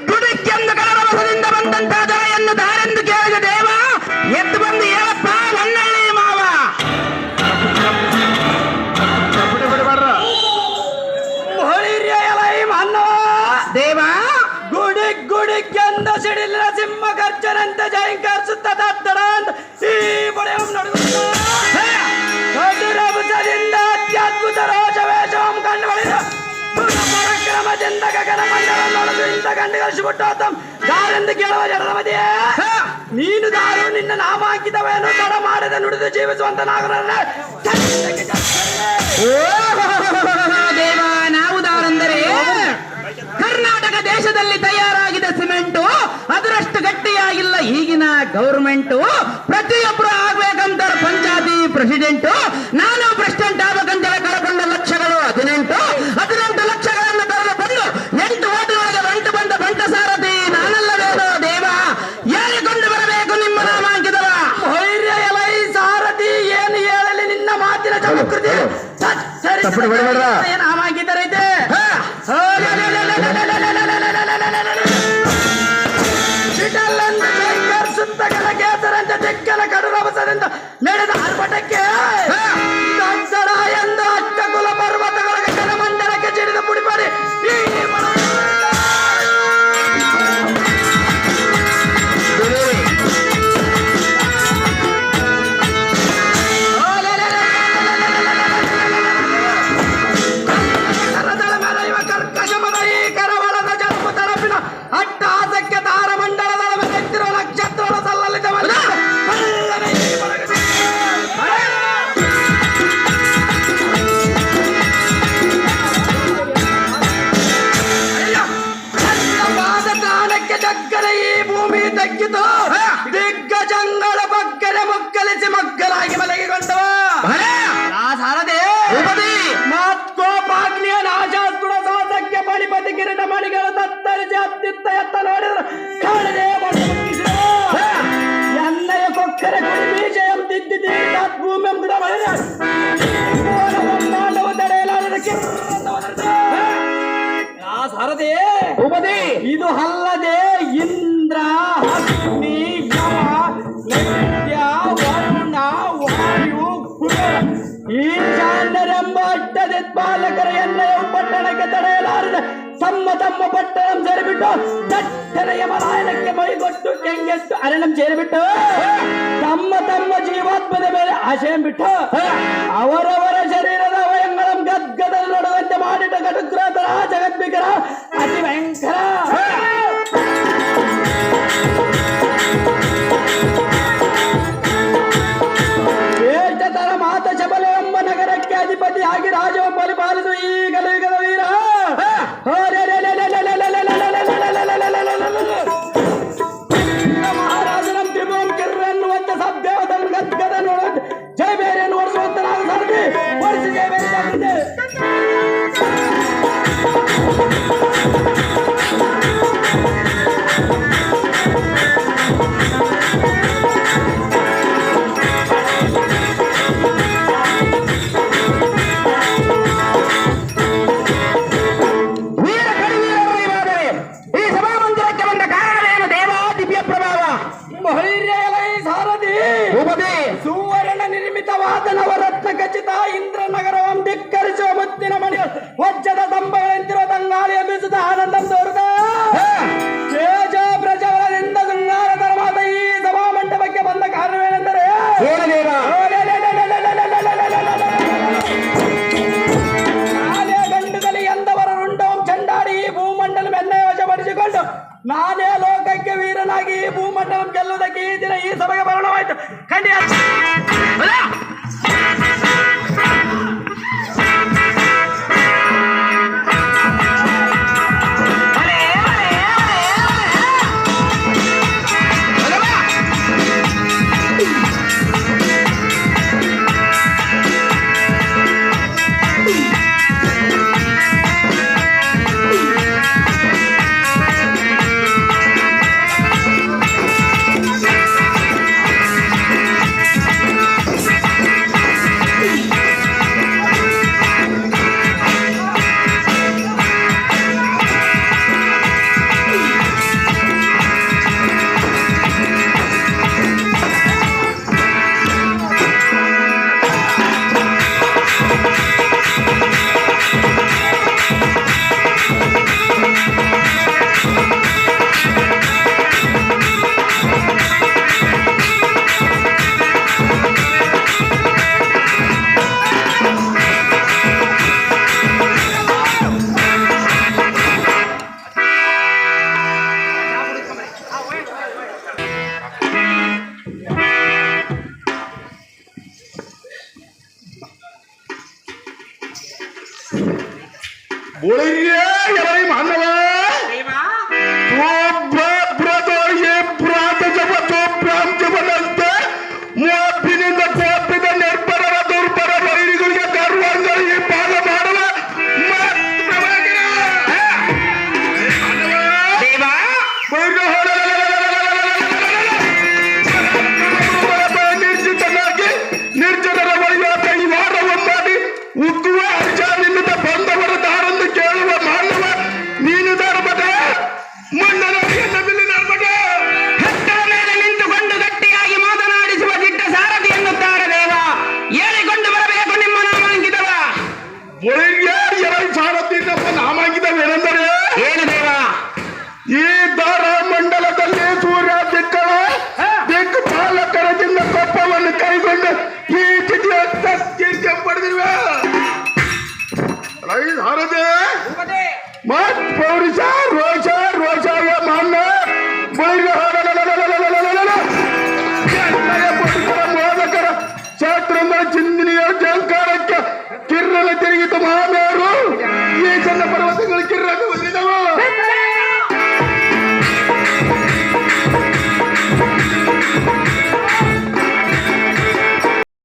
ಗುಡಿಕ್ಕೆಂದು ಕಡಲವಸದಿಂದ ಬಂದಂತ ದೊರೆಯನ್ನು ದಾರೆಂದು ಕೇಳಿದ ದೇವ ಎದ್ದು ಬಂದು ಹೇಳಪ್ಪ ನನ್ನಳ್ಳಿ ಮಾವ. ದೇವ ಗುಡಿಕ್ಕೆಂದು ಸಿಡಿಲಿನ ಸಿಂಹ ಗರ್ಜನಂತೆ ಜಯಂಕರಿಸುತ್ತ ತತ್ತಡಂತ ಈ ಬಳೆಯಂ ನಡುಗುತ್ತದಿಂದ ಅತ್ಯದ್ಭುತ ರೋಷವೇಷವಂ ಕಂಡು ಬಳಿದ ಪರಾಕ್ರಮದಿಂದ ಗಗನ ಮಂಡಲ ನೋಡಲು ಇಂಥ ಗಂಡುಗಳಿಸಿಬಿಟ್ಟು ದಾರೆಂದು ಕೇಳುವ ಜನರ ಮಧ್ಯೆ ನೀನು ದಾರು ನಿನ್ನ ನಾಮಾಂಕಿತವೇನು ತಡ ಮಾಡದೆ ನುಡಿದು ಜೀವಿಸುವಂತ ನಾಗರನ್ನ ದೇವ. ನಾವು ದಾರಂದರೆ ಕರ್ನಾಟಕ ದೇಶದಲ್ಲಿ ತಯಾರಾಗಿದ ಸಿಮೆಂಟು ಅದರಷ್ಟು ಗಟ್ಟಿಯಾಗಿಲ್ಲ ಈಗಿನ ಗೌರ್ಮೆಂಟು. ಪ್ರತಿಯೊಬ್ಬರು ಆಗ್ಬೇಕಂತ ಪಂಚಾಯತಿ ಪ್ರೆಸಿಡೆಂಟು. ನಾನು ಪ್ರೆಸಿಡೆಂಟ್ ಆಗ್ಬೇಕಂತ ಕಳ್ಕೊಂಡ ಲಕ್ಷಗಳು 18 ಲಕ್ಷಗಳನ್ನು ತರಲು ಬಂದು 8 ಓಟುಗಳಿಗೆ ಬಂಟು ಬಂದ ಬಂಟ ಸಾರಥಿ ನಾನಲ್ಲವೇನೋ ದೇವ. ಹೇಳಿಕೊಂಡು ಬರಬೇಕು ನಿಮ್ಮ ನಾಮಾಂಕಿತವ. ಸಾರಥಿ ಏನು ಹೇಳಲಿ ನಿನ್ನ ಮಾತಿನ ಚಮಕೃತಿ ನಾಮಾಂಕಿತರೈತೆ. ಸುತ್ತ ಗಲಗೇಸರಂತೆ ದಿಕ್ಕನ ಕಡುರವಸದಿಂದ ನಡೆದ ಆರ್ಭಟಕ್ಕೆ ದಕ್ಷರ ಎಂದು ಅಷ್ಟ ಕುಲ ಪರ್ವತಗಳಿಗೆ ಜನಮಂಡಲಕ್ಕೆ ಚಿಡಿದ ಪುಡಿಪಡಿ ತಗ್ಗಿತು. ದಿಗ್ಗಜಂಗಳ ಬಗ್ಗರೆ ಮೊಕ್ಕಲಿಸಿ ಮಗ್ಗಲಾಗಿ ಮಲಗಿಕೊಂಡವ ಸಾರದೆ ಮತ್ಕೋಪಾಗ್ನಿಯ ನಾಶಾಸ್ತ್ರ ಸಾಧಕ್ಕೆ ಮಣಿಪತಿ ಕಿರೀಟ ಮಣಿಗಳು ತತ್ತರಿಸಿ ಹತ್ತಿತ್ತ ಎತ್ತ ನೋಡಿದ್ರು ಕಾಣದೆ ಎನ್ನಯ ಕೊಕ್ಕರೆ ಕುಡಿ ಬೀಜಯಂ ತಿದ್ದಿ ಭೂಮಿ ಎಂಬುದ ಬ್ರಹ್ಮಾಂಡವು ತಡೆಯಲಾರದಕ್ಕೆ ಸಾರದೆ ಇದು ಅಲ್ಲದೆ ಇಂದ್ರ ಅಗ್ನಿ ಯಮ ನೈತ್ಯ ವರುಣ ವಾಯು ಕುಬೇರ ಈಶಾನ್ಯರೆಂಬ ಅಷ್ಟದಿಕ್ಪಾಲಕರ ಎನ್ನಯ ಪಟ್ಟಣಕ್ಕೆ ತಡೆಯಲಾರದೆ ತಮ್ಮ ಪಟ್ಟಣ ಸೇರಿಬಿಟ್ಟು ದಟ್ಟನ ಯಮರಾಯಣಕ್ಕೆ ಮೈಗೊಟ್ಟು ಕೆಂಗೆಟ್ಟು ಅರಣಂ ಸೇರಿಬಿಟ್ಟು ತಮ್ಮ ಜೀವಾತ್ಮದ ಮೇಲೆ ಆಶೆ ಬಿಟ್ಟು ಅವರವರ ಶರೀರದ ಅವಯಂಗಳಂ ಗದ್ಗದಲ್ಲಿ ನೋಡುವಂತೆ ಮಾಡಿಟ್ಟ ಕಟುಕ್ರಾತರ ಜಗದ್ಭಿಕರ ಅತಿ ಭಯಂಕರ ಶ್ರೇಷ್ಠತರ ಮಾತ ಶಬಲ ಎಂಬ ನಗರಕ್ಕೆ ಅಧಿಪತಿ ಆಗಿ ರಾಜವ ಪರಿಪಾಲಿಸುವ ಈಗಲೂ ವೀರ ಮಹಾರಾಜನ ತ್ರಿಭುವನ್ ಕಿರ್ರ ಎನ್ನುವಂತ ಸಭ್ಯವನ್ನು ಗದ್ಗದ ನೋಡುವಂತೆ ಜಯ ಬೇರೆಯನ್ನು ಓಡಿಸುವಂತ ನಾವು ಸಾರಥಿ ಓಡಿಸಿ ಜಯ ಬೇರೆ ಸುವರ್ಣ ನಿರ್ಮಿತವಾದ ನವರತ್ನ ಖಚಿತ ಇಂದ್ರ ನಗರವನ್ನು ಧಿಕ್ಕರಿಸುವ ಮುತ್ತಿನ ಮಣಿಗಳು ವಜ್ರದ ಸ್ತಂಭಗಳಂತಿರುವ ತಂಗಾಳಿಯ ಬೀಸುತ್ತ ಆನಂದ ತೋರುತ್ತ ತೇಜ ಪ್ರಜವರದಿಂದ ಶೃಂಗಾರ ಧರ್ಮದ ಈ ಸಭಾ ಮಂಟಪಕ್ಕೆ ಬಂದ ಕಾರಣವೇನೆಂದರೆ ನಾನೇ ಗಂಡುಗಲಿ ಎಂದವರ ರುಂಡವಂ ಚಂಡಾಡಿ ಈ ಭೂಮಂಡಲ ಮೆನ್ನೆ ವಶಪಡಿಸಿಕೊಂಡು ನಾನೇ ಲೋಕಕ್ಕೆ ವೀರನಾಗಿ ಈ ಭೂಮಂಡಲಂ ಗೆಲ್ಲುವುದಕ್ಕೆ ಈ ದಿನ ಈ ಸಭೆಗೆ ಬರಣವಾಯಿತು. ಖಂಡಿತ ಆಕಾಶದಲ್ಲಿ ಸೂರ್ಯ